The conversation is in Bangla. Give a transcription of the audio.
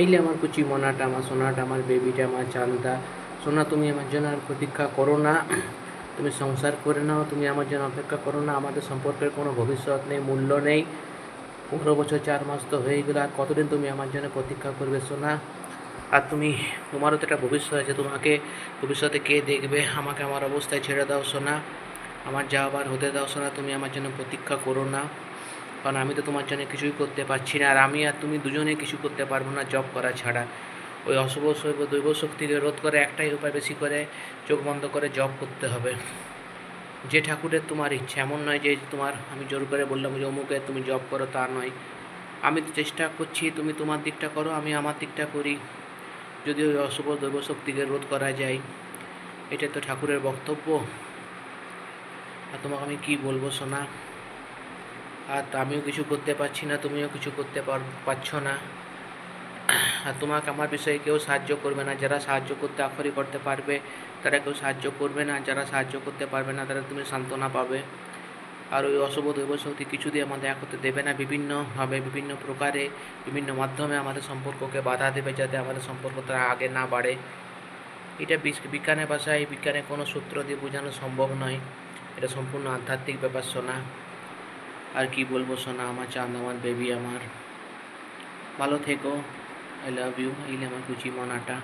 এইলে আমার কুচি মনাটা, আমার সোনাটা, আমার বেবিটা, আমার চাঁদটা। সোনা, তুমি আমার জন্য আর প্রতীক্ষা করো না। তুমি সংসার করে নাও, তুমি আমার জন্য অপেক্ষা করো না। আমাদের সম্পর্কের কোনো ভবিষ্যৎ নেই, মূল্য নেই। 15 বছর 4 মাস তো হয়ে গেলো, আর কতদিন তুমি আমার জন্য প্রতীক্ষা করবে সোনা? আর তুমি, তোমারও তো একটা ভবিষ্যৎ আছে, তোমাকে ভবিষ্যতে কে দেখবে? আমাকে আমার অবস্থায় ছেড়ে দাও সোনা, আমার যা আবার হতে দাও সোনা, তুমি আমার জন্য প্রতীক্ষা করো না। কারণ আমি তো তোমার জন্য কিছুই করতে পারছি না, আর আমি আর তুমি দুজনেই কিছু করতে পারবো না জব করা ছাড়া। ওই অশুভ শৈব দৈব শক্তিকে রোধ করে একটাই উপায়, বেশি করে চোখ বন্ধ করে জব করতে হবে। যে ঠাকুরের তোমার ইচ্ছা, এমন নয় যে তোমার আমি জোর করে বললাম যে অমুকে তুমি জব করো, তা নয়। আমি তো চেষ্টা করছি, তুমি তোমার দিকটা করো, আমি আমার দিকটা করি। যদি ওই অশুভ দৈব শক্তিকে রোধ করা যায়, এটা তো ঠাকুরের বক্তব্য। আর তোমাকে আমি কি বলবো সোনা? আর আমিও কিছু করতে পারছি না, তুমিও কিছু করতে পারছো না। আর তোমাকে আমার বিষয়ে কেউ সাহায্য করবে না। যারা সাহায্য করতে আখরি করতে পারবে তারা কেউ সাহায্য করবে না, যারা সাহায্য করতে পারবে না তারা তুমি সান্ত্বনা পাবে। আর ওই অশুভ দৈব শক্তি কিছু দিয়ে আমাদের এক হতে দেবে না। বিভিন্নভাবে, বিভিন্ন প্রকারে, বিভিন্ন মাধ্যমে আমাদের সম্পর্ককে বাধা দেবে, যাতে আমাদের সম্পর্কটা আগে না বাড়ে। এটা বিজ্ঞানের ভাষায়, বিজ্ঞানের কোনো সূত্র দিয়ে বোঝানো সম্ভব নয়। এটা সম্পূর্ণ আধ্যাত্মিক ব্যাপার সোনা। আর কি বলবো সোনা, আমার চাঁদ, আমার বেবি, আমার ভালো থেকো। I love you. এই আমার কুচি মনাটা।